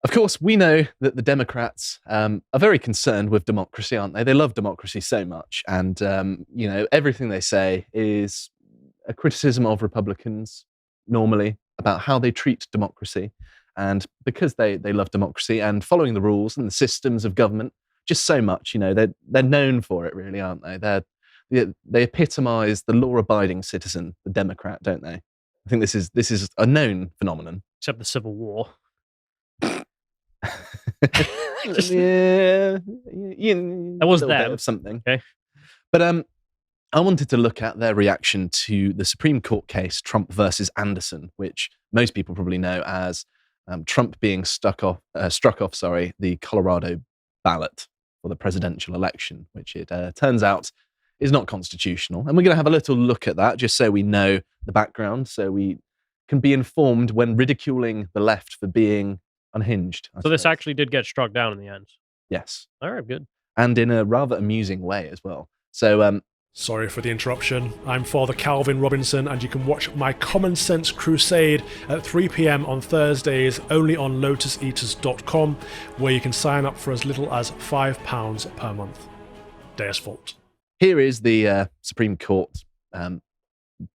Of course, we know that the Democrats are very concerned with democracy, aren't they? They love democracy so much. And, everything they say is a criticism of Republicans normally about how they treat democracy. And because they love democracy and following the rules and the systems of government just so much, they're known for it, really, aren't they? They epitomise the law-abiding citizen, the Democrat, don't they? I think this is a known phenomenon. Except the Civil War. Yeah, that was them. Something. Okay. But I wanted to look at their reaction to the Supreme Court case Trump versus Anderson, which most people probably know as Trump being struck off the Colorado ballot for the presidential election, which it turns out is not constitutional. And we're going to have a little look at that just so we know the background, so we can be informed when ridiculing the left for being unhinged. So this actually did get struck down in the end? Yes. All right, good. And in a rather amusing way as well. So, sorry for the interruption. I'm Father Calvin Robinson, and you can watch my Common Sense Crusade at 3 p.m. on Thursdays, only on lotuseaters.com, where you can sign up for as little as £5 per month. Deus Vult. Here is the Supreme Court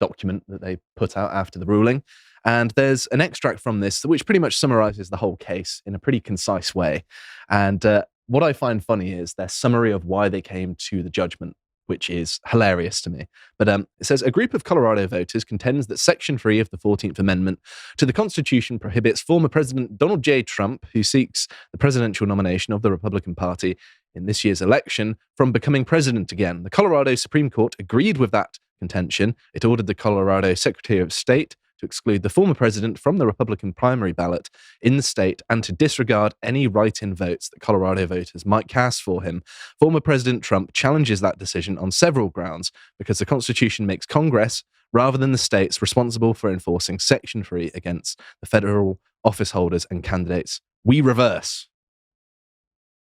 document that they put out after the ruling. And there's an extract from this which pretty much summarizes the whole case in a pretty concise way. And what I find funny is their summary of why they came to the judgment, which is hilarious to me. But it says, a group of Colorado voters contends that Section 3 of the 14th Amendment to the Constitution prohibits former President Donald J. Trump, who seeks the presidential nomination of the Republican Party in this year's election, from becoming president again. The Colorado Supreme Court agreed with that contention. It ordered the Colorado Secretary of State to exclude the former president from the Republican primary ballot in the state and to disregard any write-in votes that Colorado voters might cast for him. Former President Trump challenges that decision on several grounds because the Constitution makes Congress, rather than the states, responsible for enforcing Section 3 against the federal office holders and candidates. We reverse.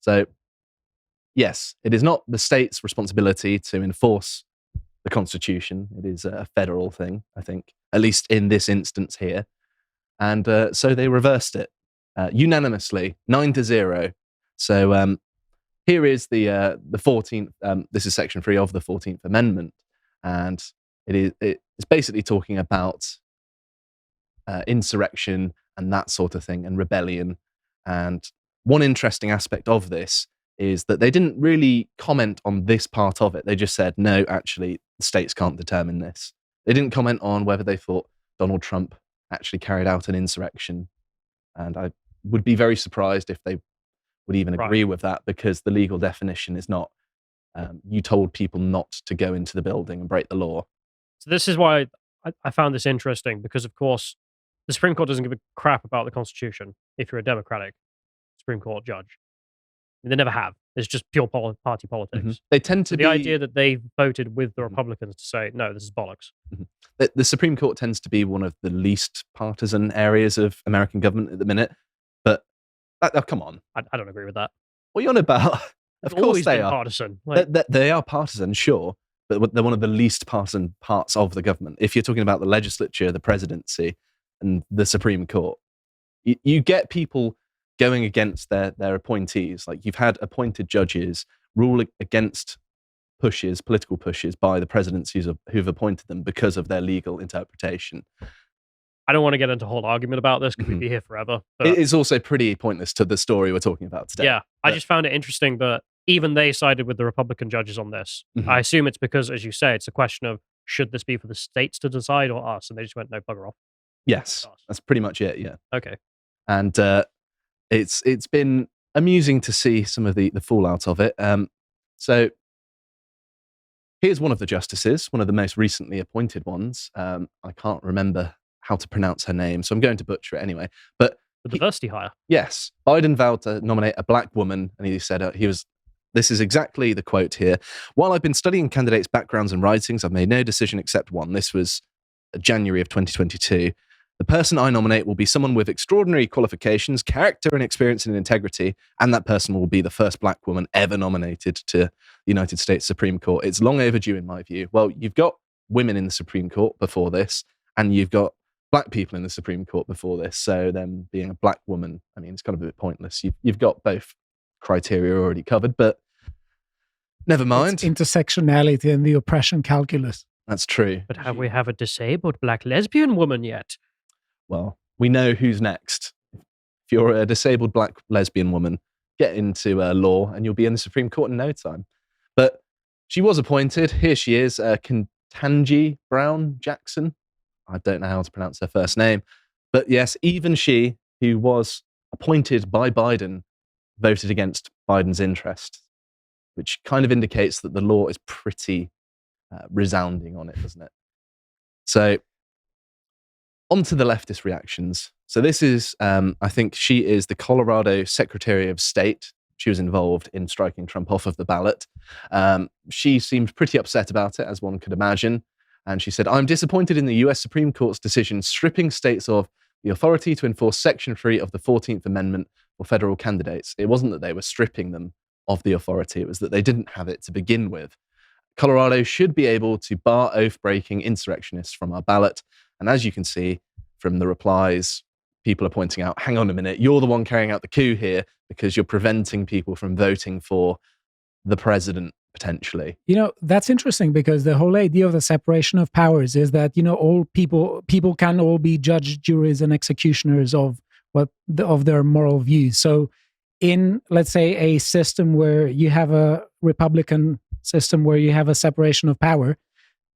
So, yes, it is not the state's responsibility to enforce the Constitution. It is a federal thing, I think, at least in this instance here. And so they reversed it unanimously, 9-0. So here is the 14th, this is Section 3 of the 14th Amendment. And it's basically talking about insurrection and that sort of thing, and rebellion. And one interesting aspect of this is that they didn't really comment on this part of it. They just said, no, actually, the states can't determine this. They didn't comment on whether they thought Donald Trump actually carried out an insurrection. And I would be very surprised if they would even agree with that, because the legal definition is not, you told people not to go into the building and break the law. So this is why I found this interesting, because, of course, the Supreme Court doesn't give a crap about the Constitution if you're a Democratic Supreme Court judge. They never have. It's just pure party politics. Mm-hmm. They tend to the idea that they voted with the Republicans to say, no, this is bollocks. Mm-hmm. The Supreme Court tends to be one of the least partisan areas of American government at the minute. But, come on. I don't agree with that. What are you on about? Of course they are. Partisan. They are partisan, sure. But they're one of the least partisan parts of the government. If you're talking about the legislature, the presidency, and the Supreme Court, you get people going against their appointees. Like, you've had appointed judges rule against political pushes by the presidencies who've appointed them because of their legal interpretation. I don't want to get into a whole argument about this because we'd be here forever. But it is also pretty pointless to the story we're talking about today. Yeah, I just found it interesting that even they sided with the Republican judges on this. Mm-hmm. I assume it's because, as you say, it's a question of, should this be for the states to decide or us? And they just went, no, bugger off. Yes, that's pretty much it, yeah. Okay. And it's been amusing to see some of the fallout of it. So here's one of the justices, one of the most recently appointed ones. I can't remember how to pronounce her name, so I'm going to butcher it anyway. But the diversity hire. Yes. Biden vowed to nominate a black woman, and he said this is exactly the quote here. While I've been studying candidates' backgrounds and writings, I've made no decision except one. This was January of 2022. The person I nominate will be someone with extraordinary qualifications, character and experience and integrity, and that person will be the first black woman ever nominated to the United States Supreme Court. It's long overdue in my view. Well, you've got women in the Supreme Court before this, and you've got black people in the Supreme Court before this. So them being a black woman, I mean, it's kind of a bit pointless. You've got both criteria already covered, but never mind. It's intersectionality and the oppression calculus. That's true. But have we have a disabled black lesbian woman yet? Well, we know who's next. If you're a disabled black lesbian woman, get into law and you'll be in the Supreme Court in no time. But she was appointed. Here she is, Ketanji Brown Jackson. I don't know how to pronounce her first name. But yes, even she, who was appointed by Biden, voted against Biden's interest, which kind of indicates that the law is pretty resounding on it, doesn't it? So, on to the leftist reactions. So this is, I think she is the Colorado Secretary of State. She was involved in striking Trump off of the ballot. She seemed pretty upset about it, as one could imagine. And she said, "I'm disappointed in the US Supreme Court's decision stripping states of the authority to enforce Section 3 of the 14th Amendment for federal candidates." It wasn't that they were stripping them of the authority, it was that they didn't have it to begin with. Colorado should be able to bar oath-breaking insurrectionists from our ballot. And as you can see from the replies, people are pointing out, hang on a minute, you're the one carrying out the coup here because you're preventing people from voting for the president, potentially. That's interesting because the whole idea of the separation of powers is that, all people can all be judges, juries, and executioners of their moral views. So in, let's say, a system where you have a Republican system where you have a separation of power,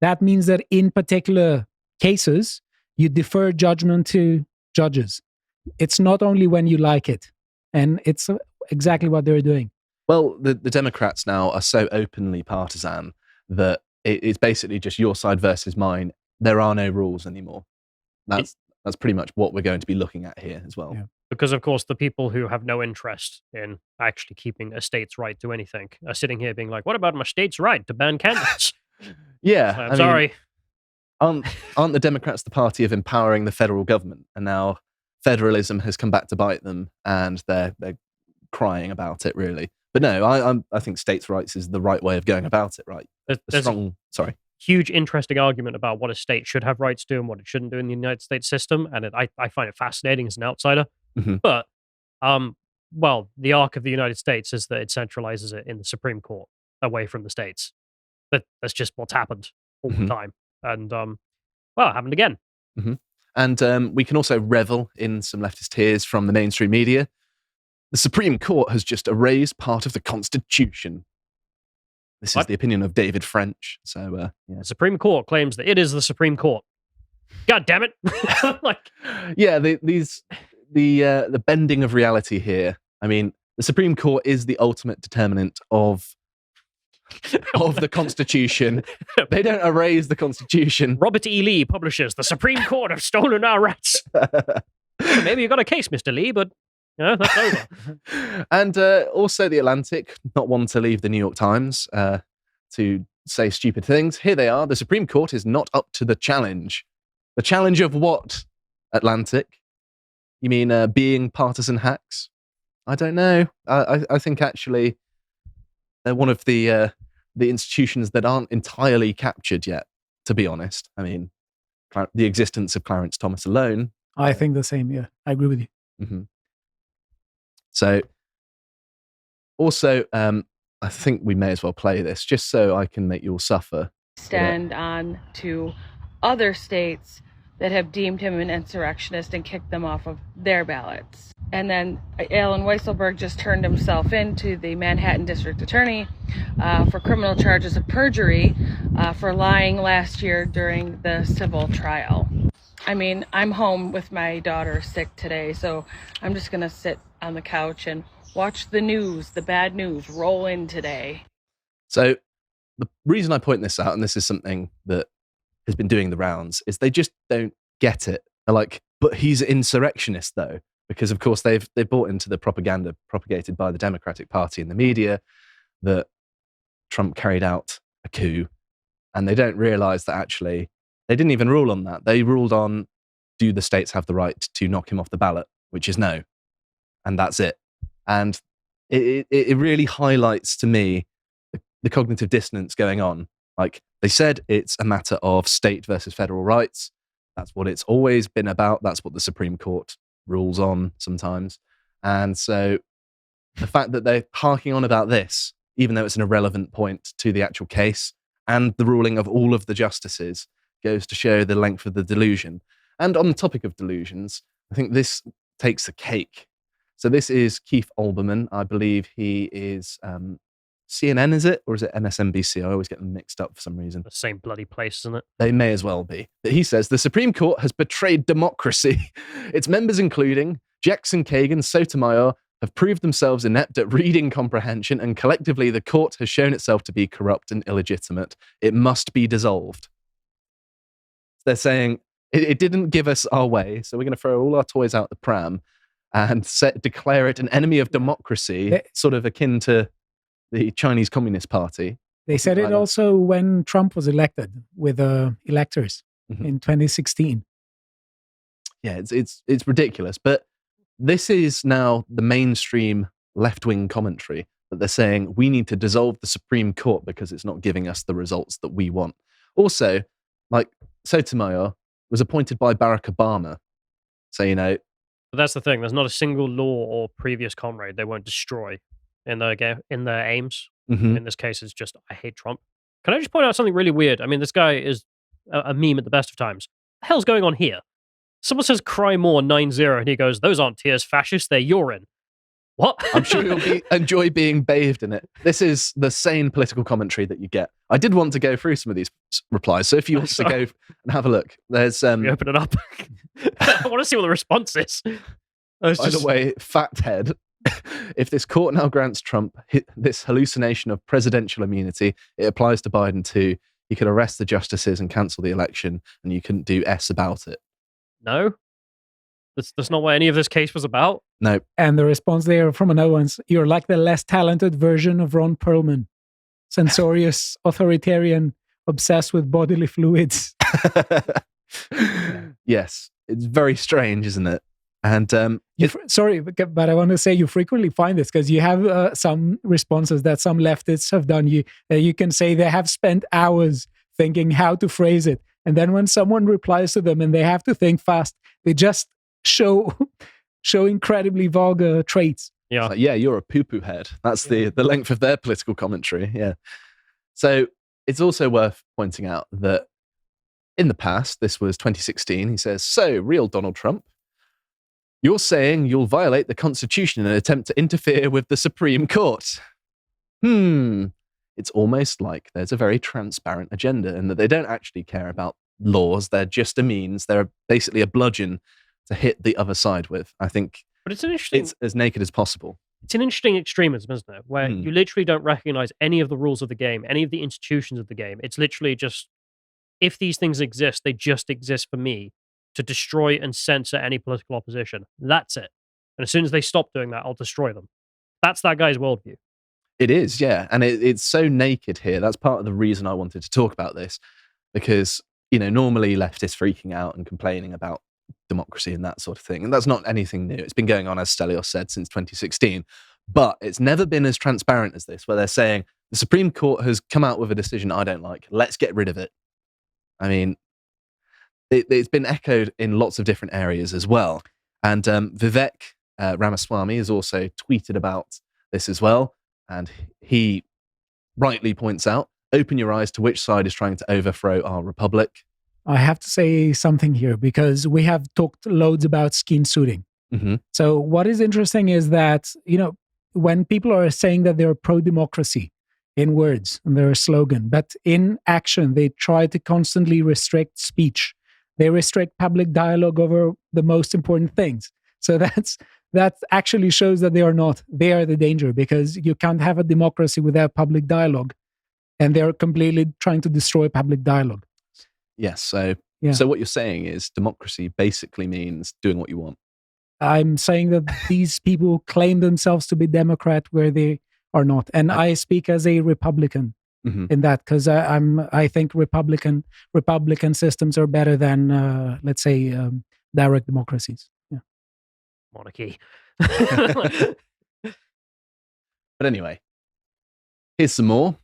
that means that in particular cases, you defer judgment to judges. It's not only when you like it. And it's exactly what they're doing. Well, the Democrats now are so openly partisan that it's basically just your side versus mine. There are no rules anymore. That's pretty much what we're going to be looking at here as well. Yeah. Because, of course, the people who have no interest in actually keeping a state's right to anything are sitting here being like, what about my state's right to ban candidates? Yeah. I'm sorry. Aren't the Democrats the party of empowering the federal government? And now federalism has come back to bite them and they're crying about it, really. But no, I think states' rights is the right way of going about it, right? There's a huge, interesting argument about what a state should have rights to and what it shouldn't do in the United States system. And I find it fascinating as an outsider. Mm-hmm. But, the arc of the United States is that it centralizes it in the Supreme Court away from the states. That's just what's happened all the time. And, it happened again. Mm-hmm. And we can also revel in some leftist tears from the mainstream media. The Supreme Court has just erased part of the Constitution. This is the opinion of David French. So, The Supreme Court claims that it is the Supreme Court. God damn it! The bending of reality here. I mean, the Supreme Court is the ultimate determinant of the Constitution. They don't erase the Constitution. Robert E. Lee publishes "The Supreme Court have stolen our rights." Maybe you got a case, Mr. Lee, but that's over. And also the Atlantic, not one to leave the New York Times to say stupid things. Here they are. The Supreme Court is not up to the challenge. The challenge of what, Atlantic? You mean being partisan hacks? I don't know. I think actually they're one of the institutions that aren't entirely captured yet, to be honest. I mean, the existence of Clarence Thomas alone. I think the same, yeah. I agree with you. Mm-hmm. So, also, I think we may as well play this just so I can make you all suffer. Stand on to other states that have deemed him an insurrectionist and kicked them off of their ballots. And then Alan Weisselberg just turned himself in to the Manhattan District Attorney for criminal charges of perjury for lying last year during the civil trial. I mean, I'm home with my daughter sick today, so I'm just going to sit on the couch and watch the news, the bad news, roll in today. So the reason I point this out, and this is something that has been doing the rounds, is they just don't get it. They're like, but he's an insurrectionist, though. Because, of course, they've bought into the propaganda propagated by the Democratic Party in the media that Trump carried out a coup. And they don't realize that actually they didn't even rule on that. They ruled on, do the states have the right to knock him off the ballot, which is no. And that's it. And it really highlights to me the cognitive dissonance going on. Like, they said it's a matter of state versus federal rights. That's what it's always been about. That's what the Supreme Court rules on sometimes. And so the fact that they're harking on about this, even though it's an irrelevant point to the actual case and the ruling of all of the justices, goes to show the length of the delusion. And on the topic of delusions, I think this takes the cake. So this is Keith Olbermann. I believe he is CNN, is it? Or is it MSNBC? I always get them mixed up for some reason. The same bloody place, isn't it? They may as well be. But he says the Supreme Court has betrayed democracy. Its members, including Jackson, Kagan, Sotomayor, have proved themselves inept at reading comprehension, and collectively the court has shown itself to be corrupt and illegitimate. It must be dissolved. They're saying it didn't give us our way, so we're going to throw all our toys out the pram and declare it an enemy of democracy, sort of akin to the Chinese Communist Party. They said it also when Trump was elected with electors in 2016. Yeah, it's ridiculous. But this is now the mainstream left-wing commentary that they're saying we need to dissolve the Supreme Court because it's not giving us the results that we want. Also, like Sotomayor was appointed by Barack Obama. So, you know. But that's the thing. There's not a single law or previous comrade they won't destroy in their aims. In this case, it's just, I hate Trump. Can I just point out something really weird? I mean, this guy is a meme at the best of times. What the hell's going on here? Someone says cry more 9-0 and he goes, those aren't tears, fascist, they're urine. What? I'm sure you'll enjoy being bathed in it. This is the sane political commentary that you get. I did want to go through some of these replies, so if you want to go and have a look, there's... You open it up. I want to see what the response is. By the way, fact head, if this court now grants Trump this hallucination of presidential immunity, it applies to Biden too. He could arrest the justices and cancel the election, and you couldn't do S about it. No? That's not what any of this case was about? No. And the response there from another one, you're like the less talented version of Ron Perlman. Censorious, authoritarian, obsessed with bodily fluids. Yes. It's very strange, isn't it? And sorry, but I want to say you frequently find this because you have some responses that some leftists have done. You can say they have spent hours thinking how to phrase it. And then when someone replies to them and they have to think fast, they just show incredibly vulgar traits. Yeah, like, yeah, you're a poo-poo head. That's the length of their political commentary. Yeah. So it's also worth pointing out that in the past, this was 2016, he says, so, real Donald Trump, you're saying you'll violate the Constitution in an attempt to interfere with the Supreme Court. It's almost like there's a very transparent agenda and that they don't actually care about laws. They're just a means. They're basically a bludgeon to hit the other side with. I think but it's an interesting... it's as naked as possible. It's an interesting extremism, isn't it? Where you literally don't recognize any of the rules of the game, any of the institutions of the game. It's literally just, if these things exist, they just exist for me to destroy and censor any political opposition. That's it. And as soon as they stop doing that, I'll destroy them. That's that guy's worldview. It is, yeah. And it's so naked here. That's part of the reason I wanted to talk about this. Because, you know, normally leftists freaking out and complaining about democracy and that sort of thing. And that's not anything new. It's been going on, as Stelios said, since 2016. But it's never been as transparent as this, where they're saying, the Supreme Court has come out with a decision I don't like. Let's get rid of it. I mean, it's been echoed in lots of different areas as well. And Vivek Ramaswamy has also tweeted about this as well. And he rightly points out, open your eyes to which side is trying to overthrow our republic. I have to say something here because we have talked loads about skin suiting. So what is interesting is that, you know, when people are saying that they're pro-democracy in words and their slogan, but in action, they try to constantly restrict speech. They restrict public dialogue over the most important things. So that actually shows that they are the danger, because you can't have a democracy without public dialogue. And they're completely trying to destroy public dialogue. Yes. So what you're saying is democracy basically means doing what you want. I'm saying that these people claim themselves to be Democrat where they are not. And I speak as a Republican in that, because I think Republican systems are better than, let's say, direct democracies. Yeah. Monarchy. But anyway, here's some more.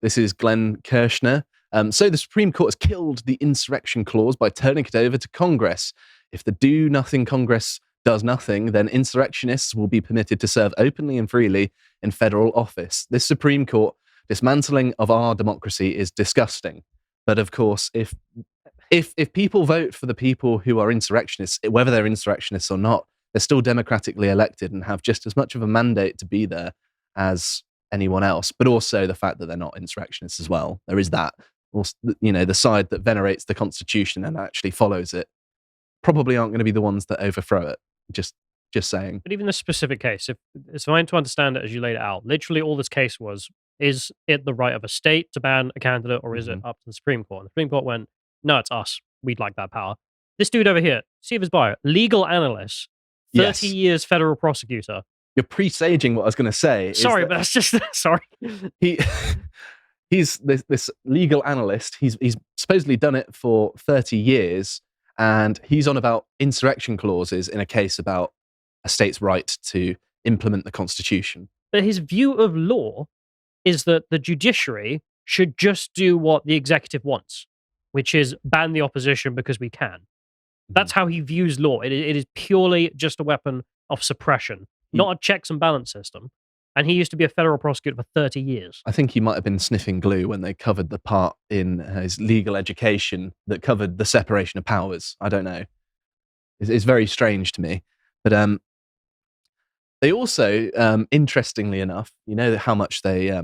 This is Glenn Kirshner. So the Supreme Court has killed the insurrection clause by turning it over to Congress. If the do-nothing Congress does nothing, then insurrectionists will be permitted to serve openly and freely in federal office. This Supreme Court dismantling of our democracy is disgusting. But of course, if people vote for the people who are insurrectionists, whether they're insurrectionists or not, they're still democratically elected and have just as much of a mandate to be there as anyone else. But also the fact that they're not insurrectionists as well. There is that. Also, the side that venerates the Constitution and actually follows it probably aren't going to be the ones that overthrow it. Just saying. But even this specific case, if it's fine to understand it as you laid it out, literally all this case was, is it the right of a state to ban a candidate, or is it up to the Supreme Court? And the Supreme Court went, no, it's us. We'd like that power. This dude over here, see if his bio, legal analyst, 30 years federal prosecutor. You're presaging what I was going to say. Sorry, but that's just, sorry. He's this legal analyst. He's supposedly done it for 30 years. And he's on about insurrection clauses in a case about a state's right to implement the Constitution. But his view of law is that the judiciary should just do what the executive wants, which is ban the opposition because we can. That's how he views law. It is purely just a weapon of suppression, not a checks and balance system. And he used to be a federal prosecutor for 30 years. I think he might have been sniffing glue when they covered the part in his legal education that covered the separation of powers. I don't know. It's very strange to me. But they also, interestingly enough, you know how much they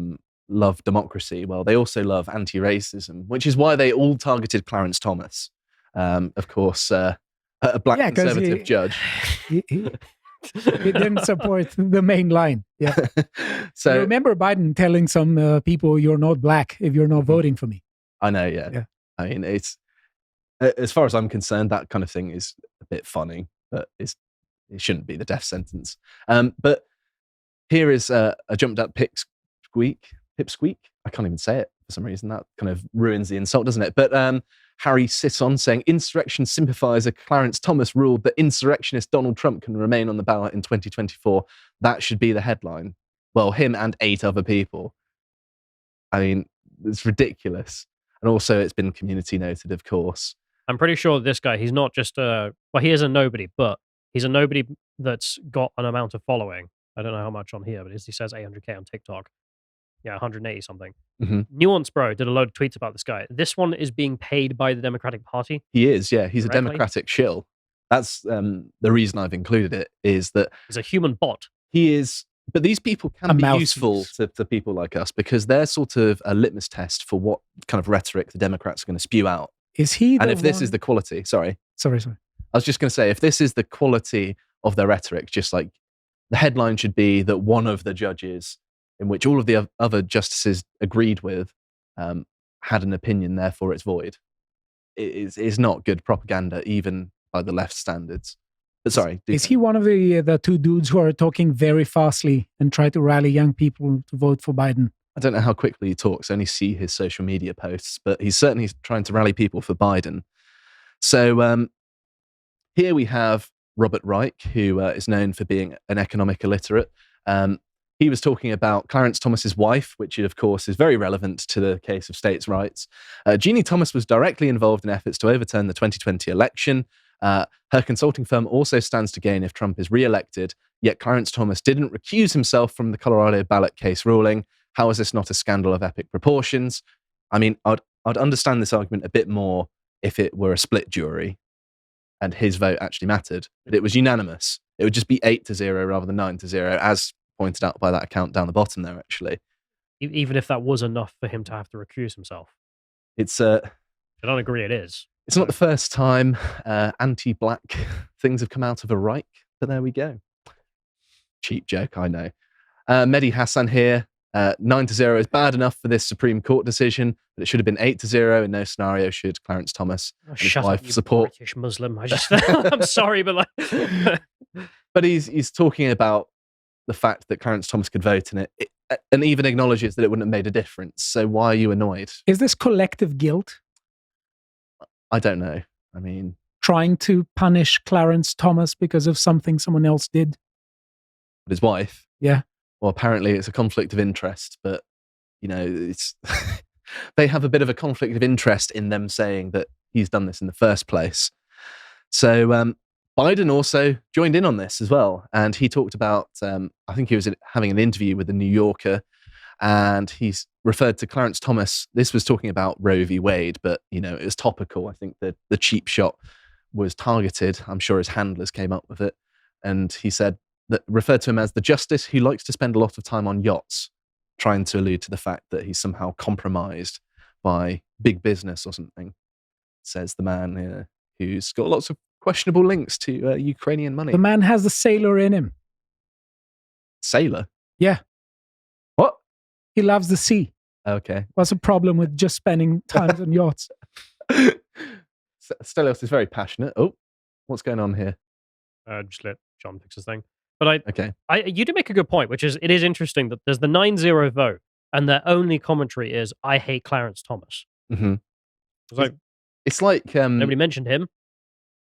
love democracy. Well, they also love anti-racism, which is why they all targeted Clarence Thomas. Of course, a black conservative judge. He didn't support the main line. Yeah. So I remember Biden telling some people, "You're not black if you're not voting for me." I know. Yeah. I mean, it's as far as I'm concerned, that kind of thing is a bit funny, but it shouldn't be the death sentence. But here is a jumped up pipsqueak. I can't even say it for some reason. That kind of ruins the insult, doesn't it? But Harry Sisson saying insurrection sympathizer Clarence Thomas ruled that insurrectionist Donald Trump can remain on the ballot in 2024. That should be the headline. Well, him and 8 other people. I mean, it's ridiculous. And also it's been community noted, of course. I'm pretty sure this guy, he's not just he is a nobody, but he's a nobody that's got an amount of following. I don't know how much on here, but he says 800k on TikTok. Yeah, 180 something. Nuance Bro did a load of tweets about this guy. This one is being paid by the Democratic Party. He is, yeah. He's directly a Democratic shill. That's the reason I've included it, is that he's a human bot. He is, but these people can be useful to people like us because they're sort of a litmus test for what kind of rhetoric the Democrats are going to spew out. Is he? And if this is the quality, sorry. I was just going to say, if this is the quality of their rhetoric, just like the headline should be that one of the judges, in which all of the other justices agreed with, had an opinion, therefore it's void. It is not good propaganda, even by the left standards. But sorry. Is he one of the 2 dudes who are talking very fastly and try to rally young people to vote for Biden? I don't know how quickly he talks. I only see his social media posts, but he's certainly trying to rally people for Biden. So here we have Robert Reich, who is known for being an economic illiterate. He was talking about Clarence Thomas's wife, which of course is very relevant to the case of states' rights. Jeannie Thomas was directly involved in efforts to overturn the 2020 election. Her consulting firm also stands to gain if Trump is re-elected, yet Clarence Thomas didn't recuse himself from the Colorado ballot case ruling. How is this not a scandal of epic proportions? I mean, I'd understand this argument a bit more if it were a split jury and his vote actually mattered, but it was unanimous. It would just be 8-0 rather than 9-0, as pointed out by that account down the bottom there, actually. Even if that was enough for him to have to recuse himself. It's I don't agree it is. It's not the first time anti-black things have come out of a Reich, but there we go. Cheap joke, I know. Mehdi Hassan here. 9-0 is bad enough for this Supreme Court decision, but it should have been 8-0. In no scenario should Clarence Thomas and his wife support British Muslim. I'm sorry, but but he's talking about the fact that Clarence Thomas could vote in it, and even acknowledges that it wouldn't have made a difference. So why are you annoyed? Is this collective guilt? I don't know. I mean, trying to punish Clarence Thomas because of something someone else did. His wife? Yeah. Well, apparently it's a conflict of interest, but, you know, it's they have a bit of a conflict of interest in them saying that he's done this in the first place. So Biden also joined in on this as well. And he talked about, I think he was having an interview with the New Yorker, and he's referred to Clarence Thomas. This was talking about Roe v. Wade, but, it was topical. I think the cheap shot was targeted. I'm sure his handlers came up with it. And he said that referred to him as the justice who likes to spend a lot of time on yachts, trying to allude to the fact that he's somehow compromised by big business or something, says the man who's got lots of questionable links to Ukrainian money. The man has the sailor in him. Sailor? Yeah. What? He loves the sea. Okay. What's the problem with just spending time on yachts? Stelios is very passionate. Oh, what's going on here? Just let John fix his thing. But Okay. You do make a good point, which is, it is interesting that there's the 9-0 vote, and their only commentary is, I hate Clarence Thomas. Mm-hmm. It's like... nobody mentioned him.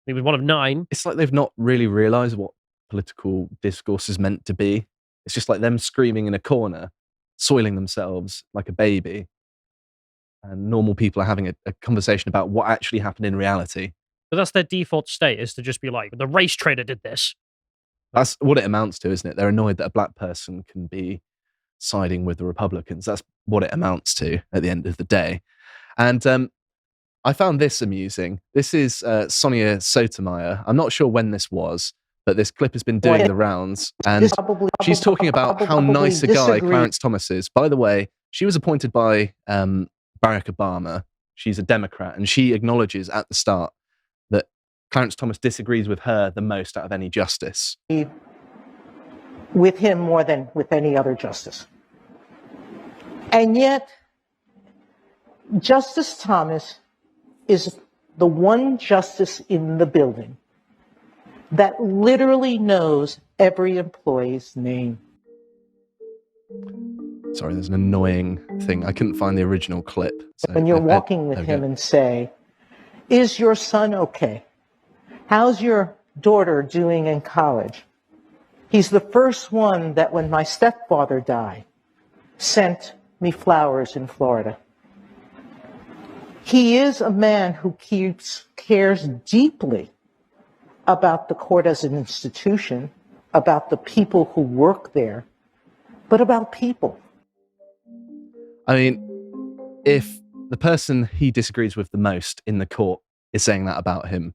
He was one of 9. It's like they've not really realised what political discourse is meant to be. It's just like them screaming in a corner, soiling themselves like a baby. And normal people are having a conversation about what actually happened in reality. But that's their default state, is to just be like, the race trader did this. That's what it amounts to, isn't it? They're annoyed that a black person can be siding with the Republicans. That's what it amounts to at the end of the day. And I found this amusing. This is Sonia Sotomayor. I'm not sure when this was, but this clip has been doing the rounds. And she's talking about how nice a guy Clarence Thomas is. By the way, she was appointed by Barack Obama. She's a Democrat, and she acknowledges at the start that Clarence Thomas disagrees with her the most out of any justice. With him more than with any other justice. And yet, Justice Thomas is the one justice in the building that literally knows every employee's name. Sorry, there's an annoying thing. I couldn't find the original clip. So when you're walking with him and say, is your son okay? How's your daughter doing in college? He's the first one that when my stepfather died, sent me flowers in Florida. He is a man who cares deeply about the court as an institution, about the people who work there, but about people. I mean, if the person he disagrees with the most in the court is saying that about him,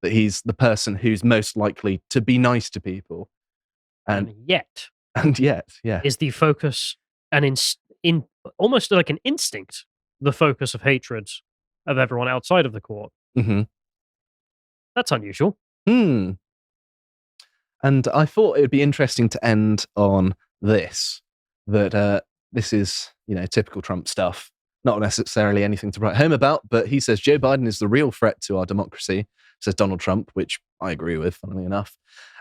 that he's the person who's most likely to be nice to people. And yet, yeah. Is the focus, and in almost like an instinct, the focus of hatred of everyone outside of the court. Mm-hmm. That's unusual. And I thought it would be interesting to end on this, that this is, typical Trump stuff. Not necessarily anything to write home about, but he says Joe Biden is the real threat to our democracy, says Donald Trump, which I agree with, funnily enough.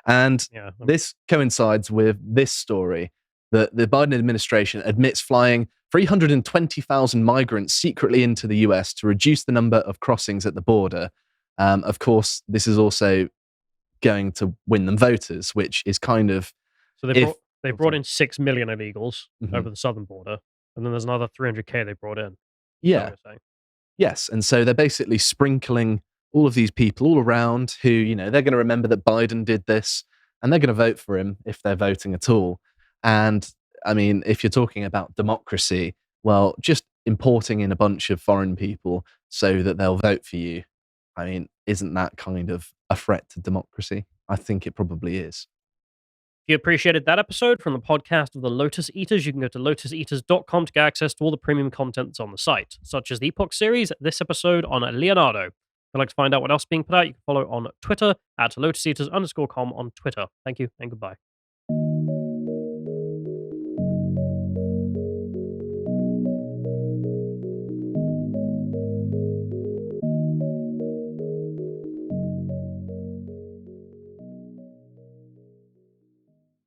And this coincides with this story, that the Biden administration admits flying 320,000 migrants secretly into the US to reduce the number of crossings at the border. Of course, this is also going to win them voters, which is kind of... So they brought in 6 million illegals over the southern border, and then there's another 300K they brought in. Yeah. Yes, and so they're basically sprinkling all of these people all around who, they're going to remember that Biden did this, and they're going to vote for him if they're voting at all. And, I mean, if you're talking about democracy, well, just importing in a bunch of foreign people so that they'll vote for you, I mean, isn't that kind of a threat to democracy? I think it probably is. If you appreciated that episode from the podcast of the Lotus Eaters, you can go to lotuseaters.com to get access to all the premium content that's on the site, such as the Epoch series, this episode on Leonardo. If you'd like to find out what else is being put out, you can follow on Twitter at lotuseaters_com on Twitter. Thank you and goodbye.